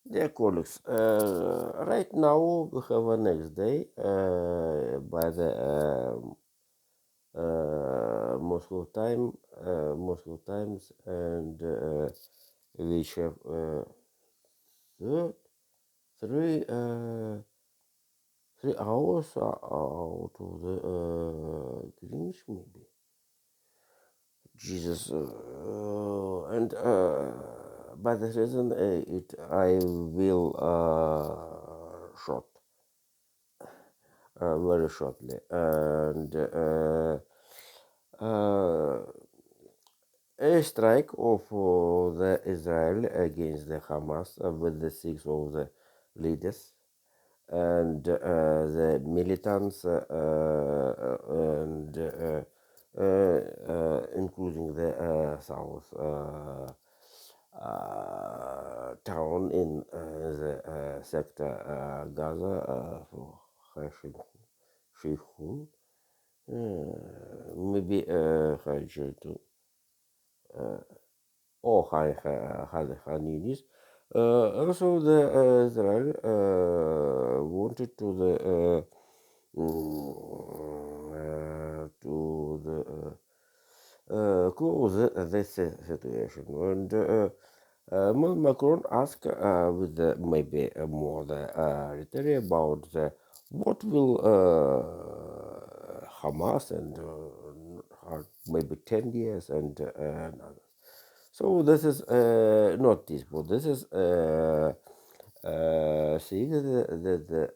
Dear colleagues, right now we have a next day by the Moscow time, Moscow times, and we have third, three, 3 hours out of the Greenwich, maybe. Jesus, and by the reason it I will short. Very shortly. And uh, a strike of the Israel against the Hamas with the 6 of the leaders and the militants and including the south town in the sector Gaza for Sheikhun. Maybe Hajj to or Haninis. Also, the Israel wanted to the close this situation, and Macron asked with maybe more the rhetoric about what will Hamas and maybe 10 years and so this is not peaceful. This is seeing the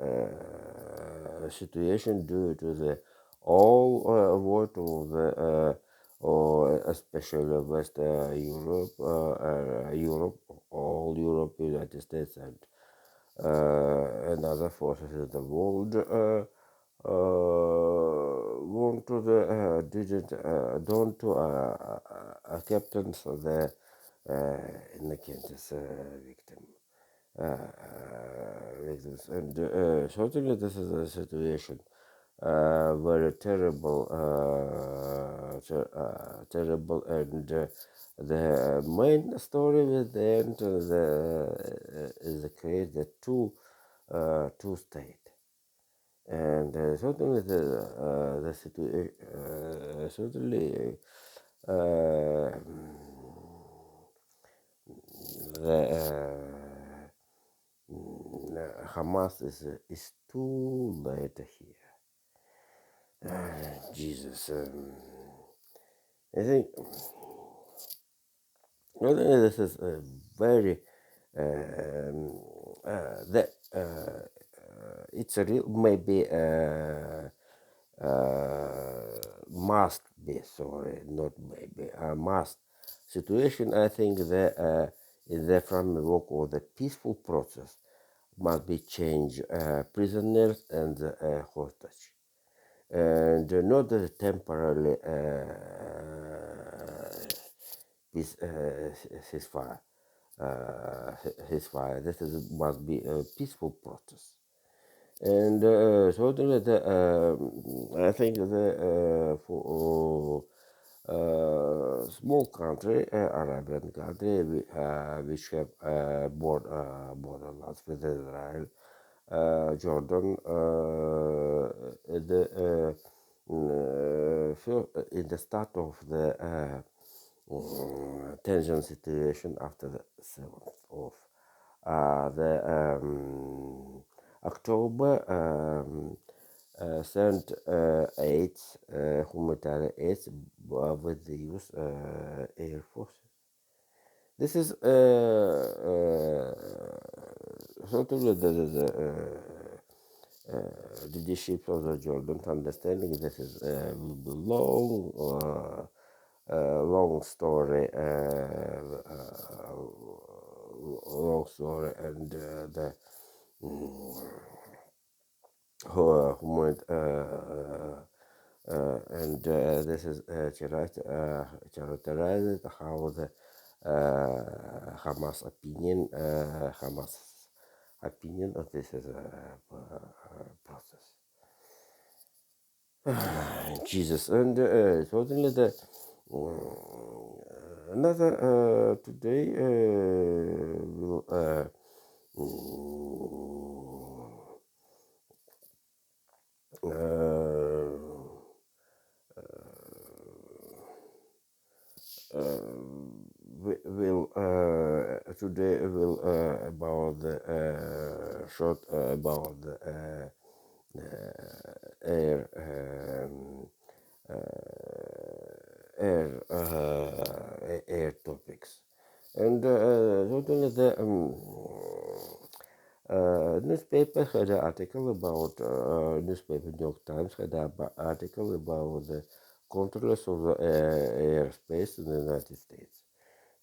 situation due to the all world of the or especially West Europe, Europe, all Europe, United States, and other forces in the world. Want to the didn't don't to captains of the in the Kansas victim victims, and certainly this is a situation very terrible, terrible, and the main story with the end is the create the two state. And certainly the situation certainly the Hamas is too late here. Jesus, I think this is a very that it's a real maybe must be sorry not maybe must situation. I think that in the framework of the peaceful process must be changed prisoners and hostage and not the temporarily peace ceasefire. Ceasefire. This is must be a peaceful process. And certainly, I think the for small country, Arabian country, which have borderlands with Israel, Jordan, in the start of the tension situation after the 7th of the October sent aids, humanitarian aids with the use air forces. This is certainly the leadership of the Jordan understanding. This is long, long story, long story, and the human and this is characterized how the Hamas opinion, Hamas opinion of this is a process. Jesus, and certainly the another today will mm, uh, will today will about the short about the air air topics, and totally the newspaper had an article about newspaper New York Times had an article about the controllers of the airspace in the United States.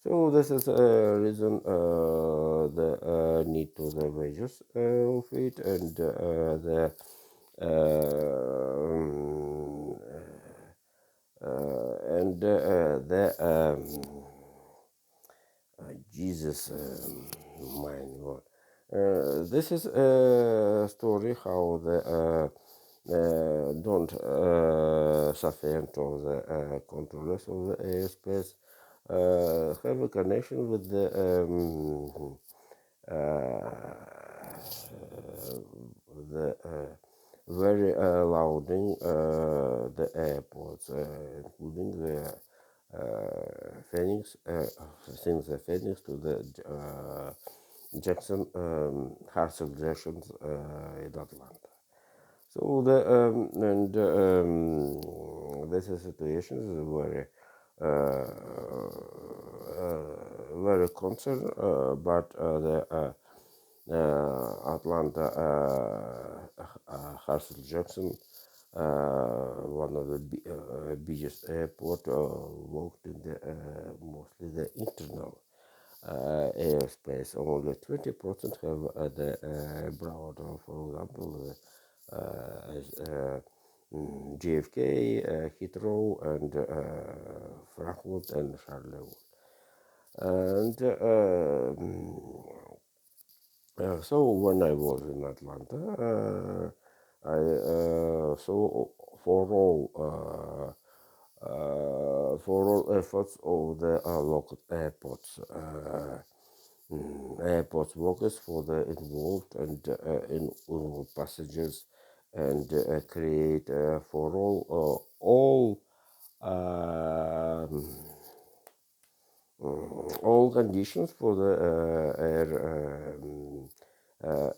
So this is a reason the need to the wages of it and the the Jesus, mine God. This is a story how the don't suffer to the controllers of the airspace have a connection with the very louding the airports, including the Phoenix, since the Phoenix to the Jackson, Hartsfield Jackson in Atlanta. So the this is situation is very concerned, but the Atlanta Hartsfield Jackson, one of the biggest airport, worked in the mostly the internal airspace. Only 20% have the broad, for example, JFK, Heathrow, and Frankfurt and Charlotte. And so when I was in Atlanta, I saw for all efforts of the local airports. Airport workers for the involved and in passengers and create for all conditions for the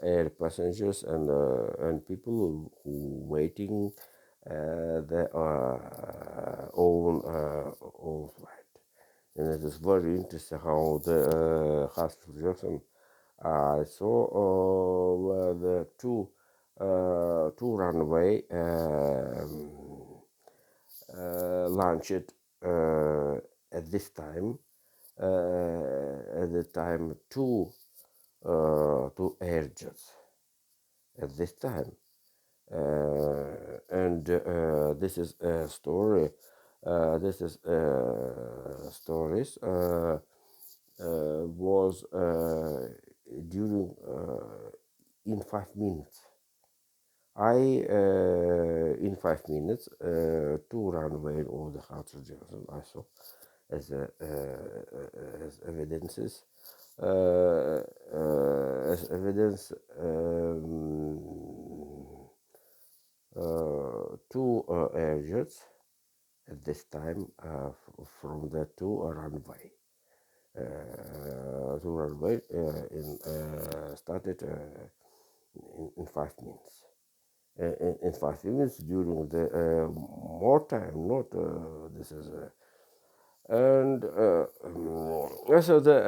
air passengers and people who waiting their own flight. And it is very interesting how the hospital Jackson I saw the two runway launched at this time. At the time, two air jets at this time. And this is a story. This is stories was during in 5 minutes. I in 5 minutes two runway of the Hartsfield Jackson I saw as evidences as evidence two air jets at this time from the two runway. To runway in started in 5 minutes. In 5 minutes during the more time, not this is and so the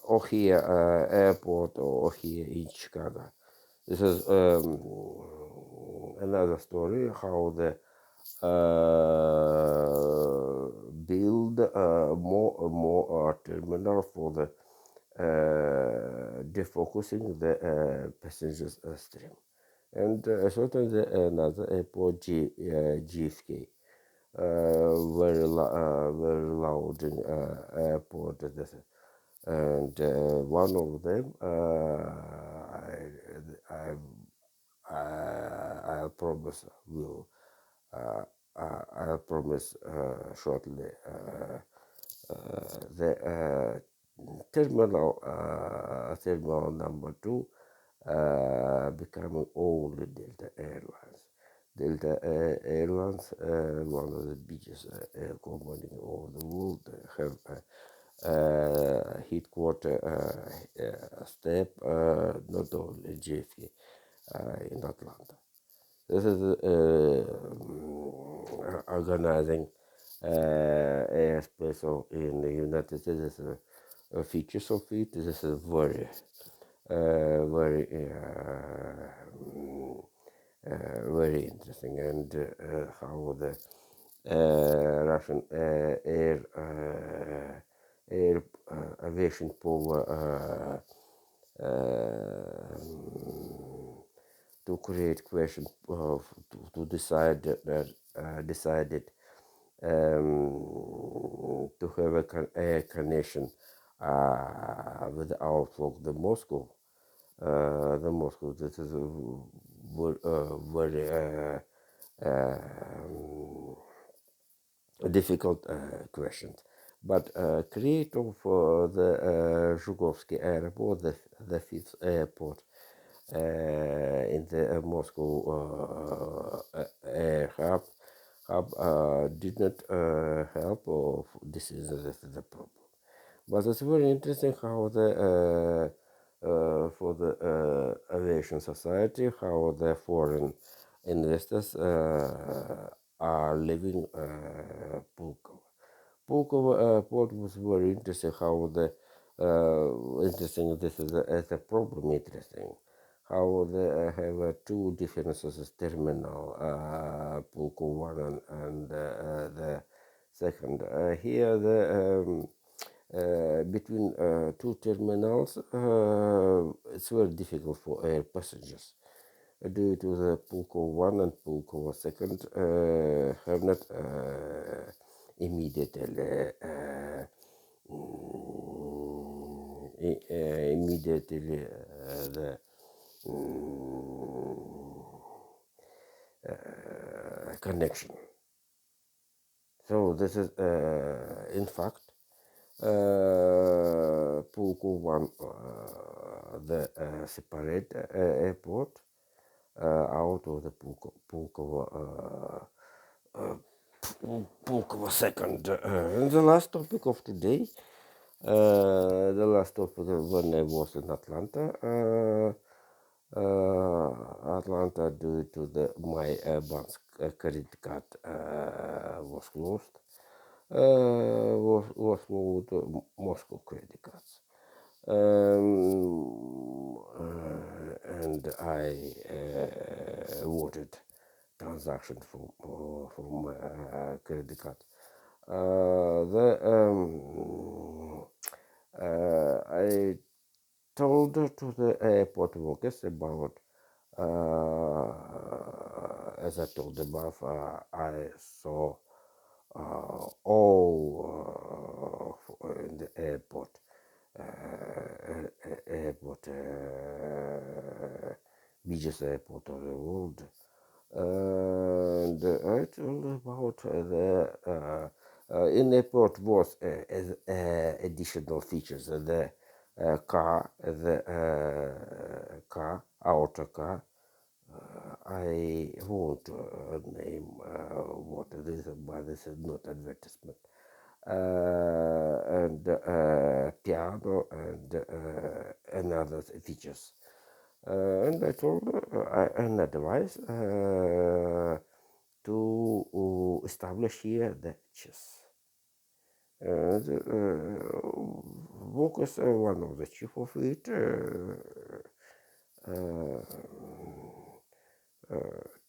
O'Hare airport or O'Hare in Chicago. This is another story how the build more terminal for the defocusing the passengers stream. And certainly another airport, GFK, very loud airport. And one of them, I promise will, I'll promise shortly. The terminal number two becoming only Delta Airlines. Delta Airlines, one of the biggest air companies of the world, have headquarter step not only JFK in Atlanta. This is organizing airspace in the United States. This is features of it. This is very very interesting, and how the Russian air aviation power to create question to decide that decided to have a connection with the outlook the Moscow. This is a very difficult question. But create of the Zhukovsky airport, the fifth airport in the Moscow air hub did not help, or this is the problem. But it's very interesting how the for the aviation society, how the foreign investors are living Pulkovo. Pulkovo port was very interesting. How the interesting, this is a problem. Interesting how they have two different sources terminal, Pulkovo one and the second. Here the between two terminals, it's very difficult for air passengers due to the Pulkovo 1 and Pulkovo 2nd have not immediately the connection. So this is in fact Pulkovo 1, the separate airport out of the Pulkovo Pulkovo 2nd. And the last topic of today, the last topic when I was in Atlanta. Atlanta, due to the my bank's credit card was closed, was moved to Moscow credit cards. And I wanted transaction from credit card. I told to the airport workers about, as I told above, I saw all in the airport, biggest airport of the world. And I told about the in airport was additional features. The outer car. I won't name what it is, but this is not advertisement. And piano and other features. And I told and advised to establish here the chess. Vocus, one of the chief of it,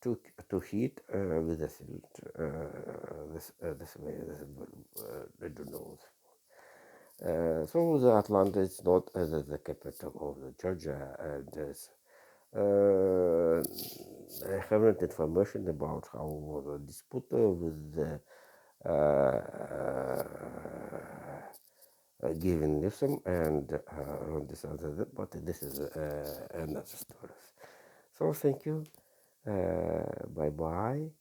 to hit with the field this way. I don't know. So the Atlanta is not the capital of the Georgia, and I haven't information about how was the dispute with the Gavin Newsom and on this other, but this is another story. So thank you. Bye bye.